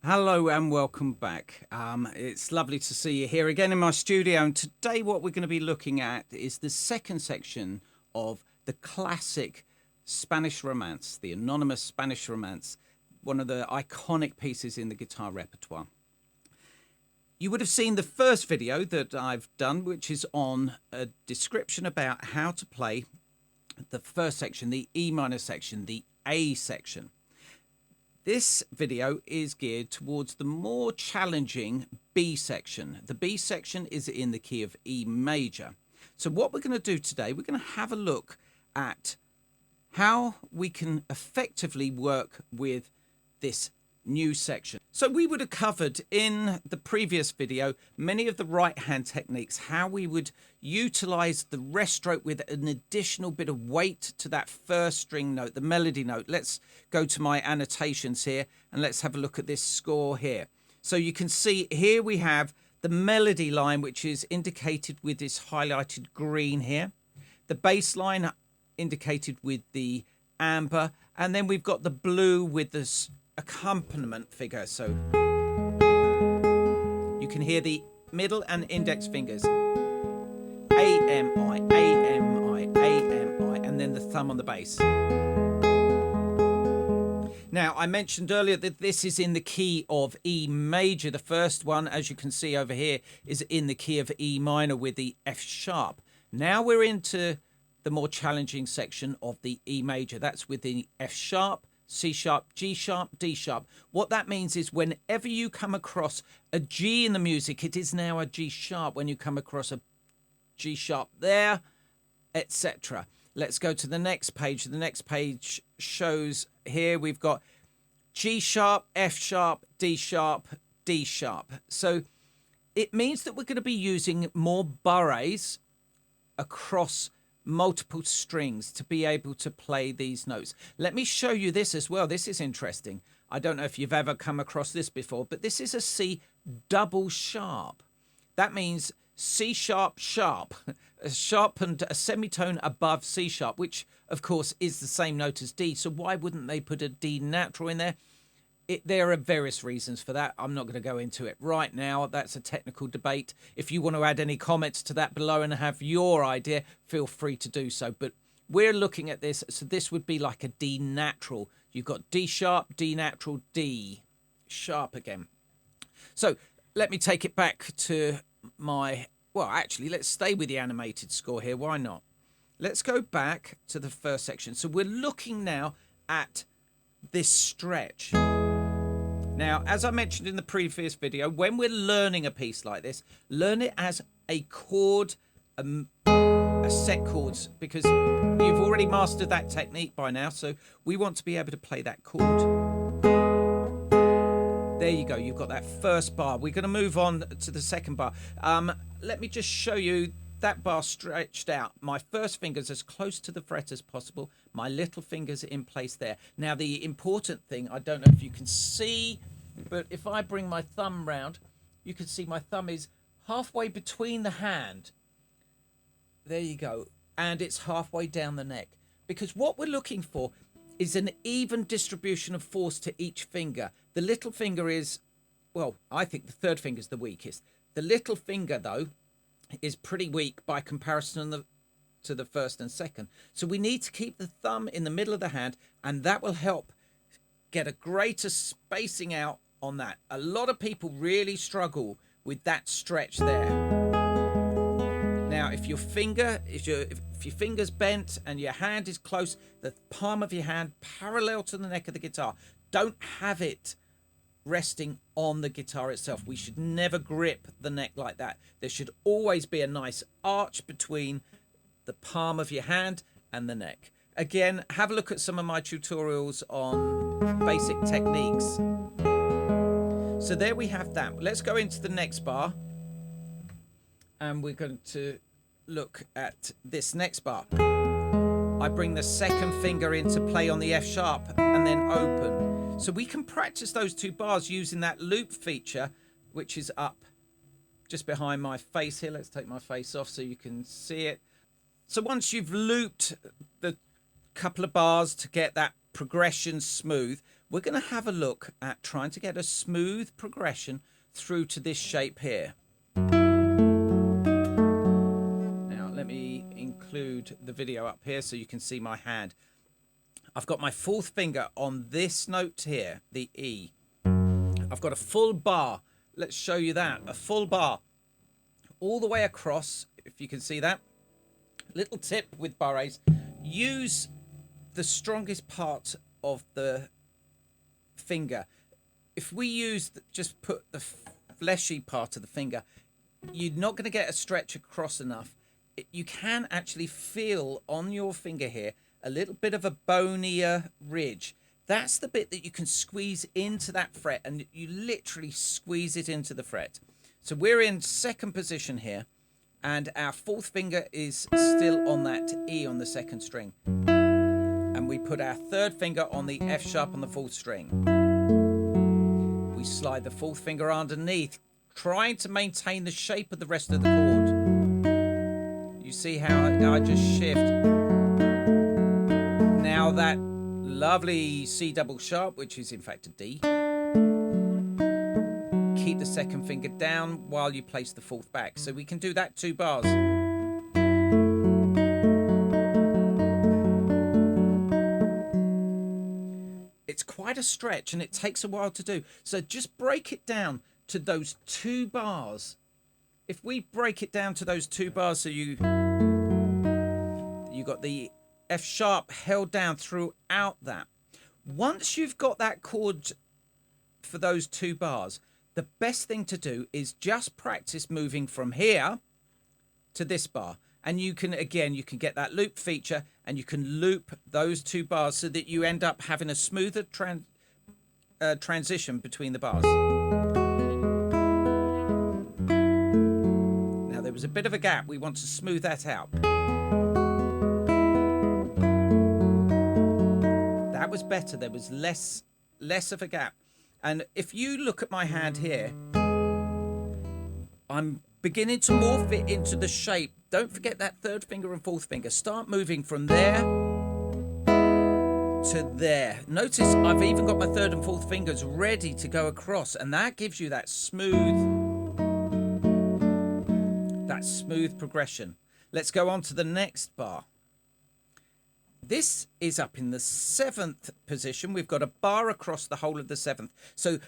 Hello and welcome back. It's lovely to see you here again in my studio. And today what we're going to be looking at is the second section of the classic Spanish Romance, the anonymous Spanish Romance, one of the iconic pieces in the guitar repertoire. You would have seen the first video that I've done, which is on a description about how to play the first section, the E minor section, the A section. This video is geared towards the more challenging B section. The B section is in the key of E major. So what we're going to do today, we're going to have a look at how we can effectively work with this new section. So we would have covered in the previous video many of the right hand techniques, how we would utilize the rest stroke with an additional bit of weight to that first string note, the melody note. Let's go to my annotations here and let's have a look at this score here. So you can see here we have the melody line, which is indicated with this highlighted green here, the bass line indicated with the amber, and then we've got the blue with this accompaniment figure. So you can hear the middle and index fingers, A, M, I, A, M, I, A, M, I, and then the thumb on the bass. Now, I mentioned earlier that this is in the key of E major. The first one, as you can see over here, is in the key of E minor with the F sharp. Now we're into the more challenging section of the E major. That's with the F sharp, C sharp, G sharp, D sharp. What that means is whenever you come across a G in the music, it is now a G sharp. When you come across a G sharp there, etc. Let's go to the next page. The next page shows here we've got G sharp, F sharp, D sharp, D sharp. So it means that we're going to be using more bourrées across multiple strings to be able to play these notes. Let me show you this as well. This is interesting. I don't know if you've ever come across this before, but this is a C double sharp. That means C sharp sharp, a sharpened a semitone above C sharp, which of course is the same note as D. So why wouldn't they put a D natural in there? There are various reasons for that. I'm not going to go into it right now. That's a technical debate. If you want to add any comments to that below and have your idea, feel free to do so. But we're looking at this. So this would be like a D natural. You've got D sharp, D natural, D sharp again. So let me take it back to my... Well, actually, let's stay with the animated score here. Why not? Let's go back to the first section. So we're looking now at this stretch. Now, as I mentioned in the previous video, when we're learning a piece like this, learn it as a chord, a set chords, because you've already mastered that technique by now. So we want to be able to play that chord. There you go. You've got that first bar. We're going to move on to the second bar. Let me just show you that bar stretched out. My first finger's as close to the fret as possible. My little finger's in place there. Now, the important thing, I don't know if you can see, but if I bring my thumb round, you can see my thumb is halfway between the hand. There you go. And it's halfway down the neck. Because what we're looking for is an even distribution of force to each finger. The little finger is, well, I think the third finger is the weakest. The little finger, though, is pretty weak by comparison to the first and second. So we need to keep the thumb in the middle of the hand, and that will help get a greater spacing out on that. A lot of people really struggle with that stretch there. Now, if your finger's bent and your hand is close, the palm of your hand parallel to the neck of the guitar, don't have it resting on the guitar itself. We should never grip the neck like that. There should always be a nice arch between the palm of your hand and the neck. Again, have a look at some of my tutorials on basic techniques. So there we have that. Let's go into the next bar, and we're going to look at this next bar. I bring the second finger into play on the F sharp and then open. So we can practice those two bars using that loop feature, which is up just behind my face here. Let's take my face off so you can see it. So once you've looped the couple of bars to get that progression smooth, we're going to have a look at trying to get a smooth progression through to this shape here. Now, let me include the video up here so you can see my hand. I've got my fourth finger on this note here, the E. I've got a full bar. Let's show you that. A full bar all the way across, if you can see that. Little tip with barres, use the strongest part of the finger. If we use just put the fleshy part of the finger, you're not going to get a stretch across enough. You can actually feel on your finger here a little bit of a bonier ridge. That's the bit that you can squeeze into that fret, and you literally squeeze it into the fret. So we're in second position here, and our fourth finger is still on that E on the second string. And we put our third finger on the F sharp on the fourth string. We slide the fourth finger underneath, trying to maintain the shape of the rest of the chord. You see how I just shift. Now that lovely C double sharp, which is in fact a D. Keep the second finger down while you place the fourth back. So we can do that 2 bars. It's quite a stretch and it takes a while to do. So just break it down to those 2 bars. If we break it down to those 2 bars, so you got the F sharp held down throughout that. Once you've got that chord for those 2 bars, the best thing to do is just practice moving from here to this bar. And you can, again, you can get that loop feature and you can loop those 2 bars so that you end up having a smoother transition between the bars. Now, there was a bit of a gap. We want to smooth that out. That was better. There was less of a gap. And if you look at my hand here, I'm beginning to morph it into the shape. Don't forget that third finger and fourth finger. Start moving from there to there. Notice I've even got my third and fourth fingers ready to go across, and that gives you that smooth progression. Let's go on to the next bar. This is up in the 7th position. We've got a bar across the whole of the 7th. So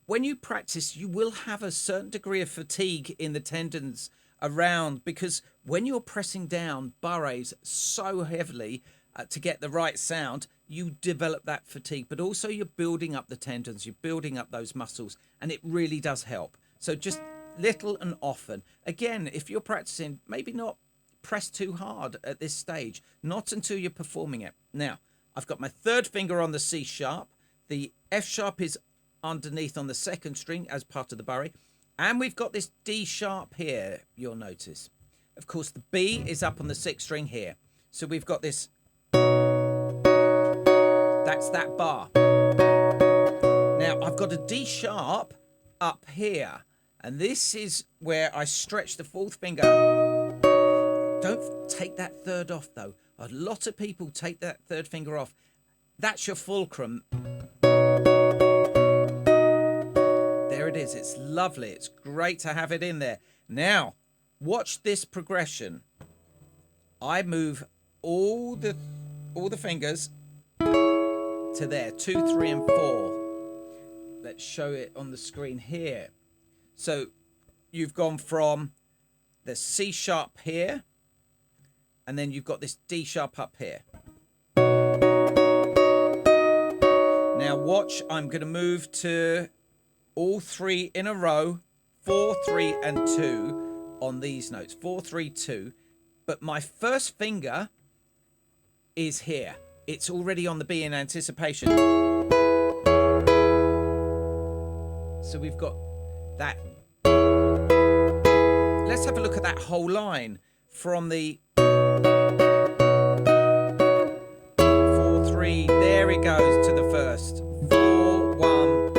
when you practice, you will have a certain degree of fatigue in the tendons around, because when you're pressing down barres so heavily to get the right sound, you develop that fatigue, but also you're building up the tendons, you're building up those muscles, and it really does help. So just little and often. Again, if you're practicing, maybe not press too hard at this stage, not until you're performing it. Now, I've got my third finger on the C sharp. The F sharp is underneath on the second string as part of the barre. And we've got this D sharp here, you'll notice. Of course, the B is up on the 6th string here. So we've got this. That's that bar. Now, I've got a D sharp up here. And this is where I stretch the fourth finger. Don't take that third off, though. A lot of people take that third finger off. That's your fulcrum. There it is. It's lovely. It's great to have it in there. Now, watch this progression. I move all the fingers to there. 2, 3, and 4. Let's show it on the screen here. So you've gone from the C sharp here, and then you've got this D sharp up here. Now watch, I'm going to move to all 3 in a row, 4, 3, and 2 on these notes. 4, 3, 2. But my first finger is here. It's already on the B in anticipation. So we've got that. Let's have a look at that whole line from the 4, 3. There it goes to the first. 4, 1.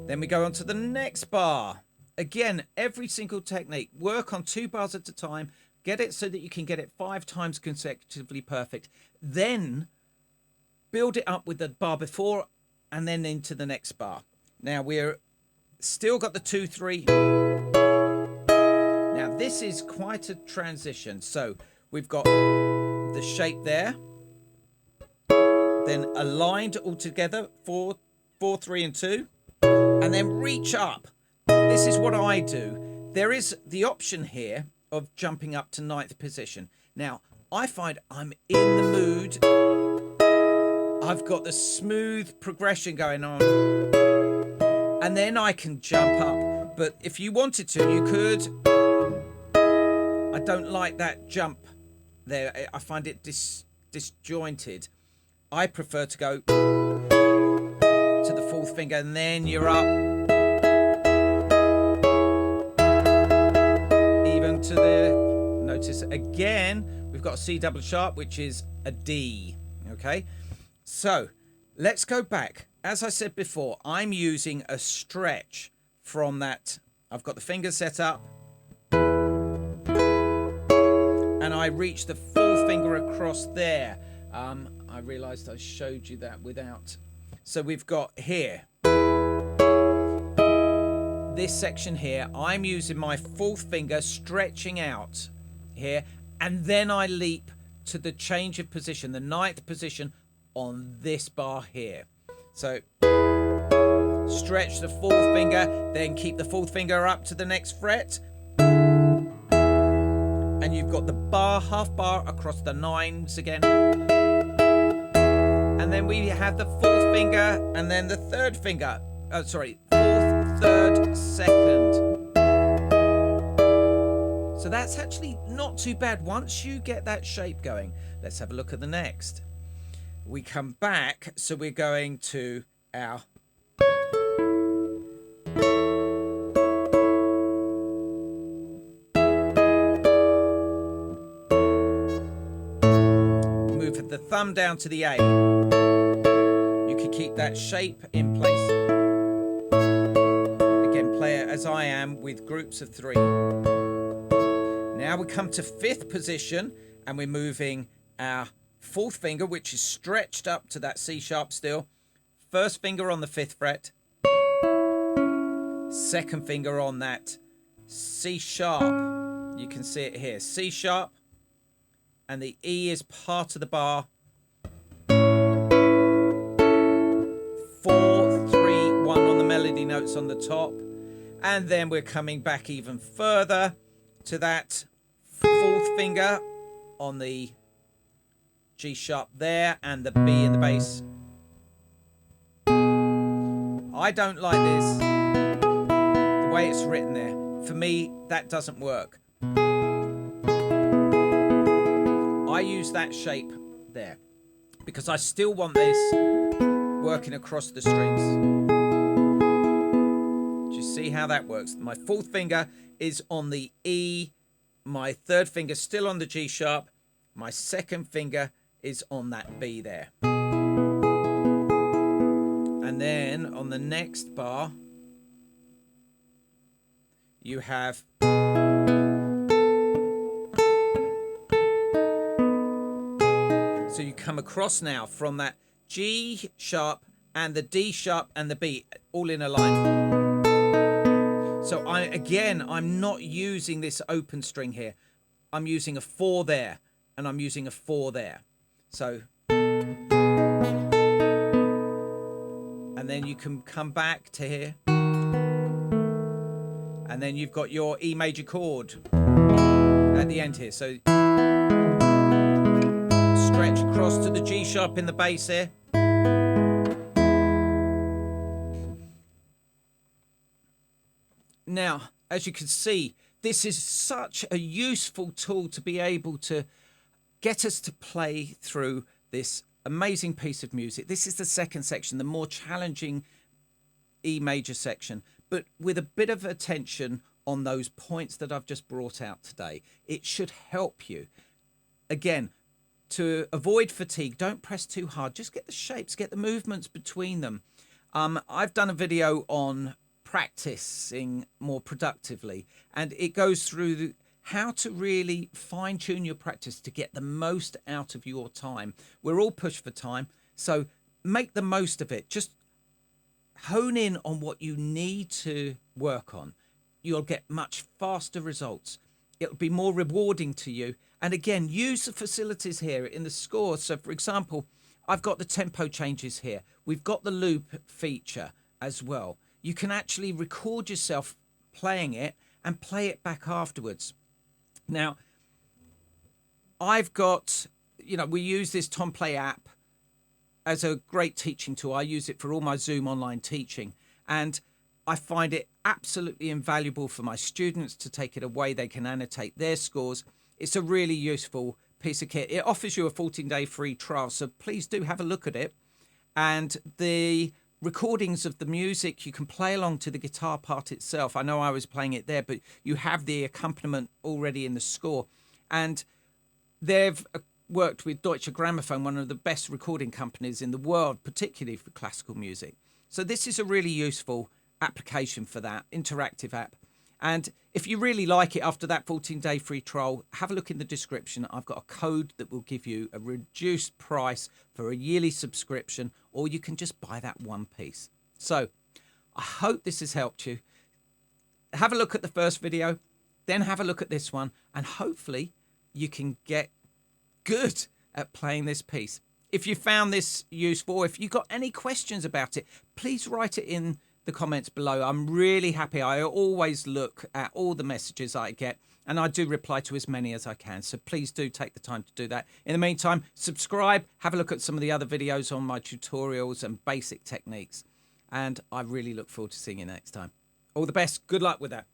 Then we go on to the next bar. Again, every single technique. Work on 2 bars at a time. Get it so that you can get it 5 times consecutively perfect. Then build it up with the bar before and then into the next bar. Now we're still got the 2, 3. Now this is quite a transition. So we've got the shape there, then aligned all together, 4, 3 and 2, and then reach up. This is what I do. There is the option here of jumping up to 9th position. Now I find I'm in the mood. I've got the smooth progression going on, and then I can jump up. But if you wanted to, you could. I don't like that jump there. I find it disjointed. I prefer to go to the 4th finger and then you're up. Even to the, notice again, we've got a C double sharp, which is a D. Okay, so let's go back. As I said before, I'm using a stretch from that. I've got the fingers set up, and I reach the 4th finger across there. I realized I showed you that without. So we've got here, this section here, I'm using my 4th finger stretching out here, and then I leap to the change of position, the 9th position on this bar here. So stretch the 4th finger, then keep the 4th finger up to the next fret, and you've got the bar, half bar across the 9s again. And then we have the 4th finger and then the 3rd finger. 4th, 3rd, 2nd. So that's actually not too bad once you get that shape going. Let's have a look at the next. We come back, so we're going to our move the thumb down to the A. You can keep that shape in place. Again, play it as I am with groups of 3. Now we come to 5th position and we're moving our 4th finger, which is stretched up to that C sharp still. 1st finger on the 5th fret. 2nd finger on that C sharp. You can see it here. C sharp. And the E is part of the bar. 4, 3, 1 on the melody notes on the top. And then we're coming back even further to that 4th finger on the G sharp there and the B in the bass. I don't like this, the way it's written there. For me, that doesn't work. I use that shape there because I still want this working across the strings. Do you see how that works? My 4th finger is on the E, my 3rd finger still on the G sharp, my 2nd finger is on that B there. And then on the next bar, you have so you come across now from that G sharp and the D sharp and the B all in a line. So I'm not using this open string here. I'm using a 4 there and I'm using a 4 there. So, and then you can come back to here, and then you've got your E major chord at the end here. So stretch across to the G sharp in the bass here. Now, as you can see, this is such a useful tool to be able to get us to play through this amazing piece of music. This is the 2nd section, the more challenging E major section, but with a bit of attention on those points that I've just brought out today. It should help you. Again, to avoid fatigue, don't press too hard. Just get the shapes, get the movements between them. I've done a video on practicing more productively, and it goes through how to really fine tune your practice to get the most out of your time. We're all pushed for time, so make the most of it. Just hone in on what you need to work on. You'll get much faster results. It'll be more rewarding to you. And again, use the facilities here in the score. So for example, I've got the tempo changes here. We've got the loop feature as well. You can actually record yourself playing it and play it back afterwards. Now, I've got, we use this TomPlay app as a great teaching tool. I use it for all my Zoom online teaching, and I find it absolutely invaluable for my students to take it away. They can annotate their scores. It's a really useful piece of kit. It offers you a 14-day free trial, so please do have a look at it. And the recordings of the music, you can play along to the guitar part itself. I know I was playing it there, but you have the accompaniment already in the score. And they've worked with Deutsche Grammophon, one of the best recording companies in the world, particularly for classical music. So this is a really useful application for that, interactive app. And if you really like it after that 14-day free trial, have a look in the description. I've got a code that will give you a reduced price for a yearly subscription, or you can just buy that one piece. So I hope this has helped you. Have a look at the first video, then have a look at this one, and hopefully you can get good at playing this piece. If you found this useful, if you've got any questions about it, please write it in the comments below. I'm really happy. I always look at all the messages I get, and I do reply to as many as I can. So please do take the time to do that. In the meantime, subscribe, have a look at some of the other videos on my tutorials and basic techniques. And I really look forward to seeing you next time. All the best. Good luck with that.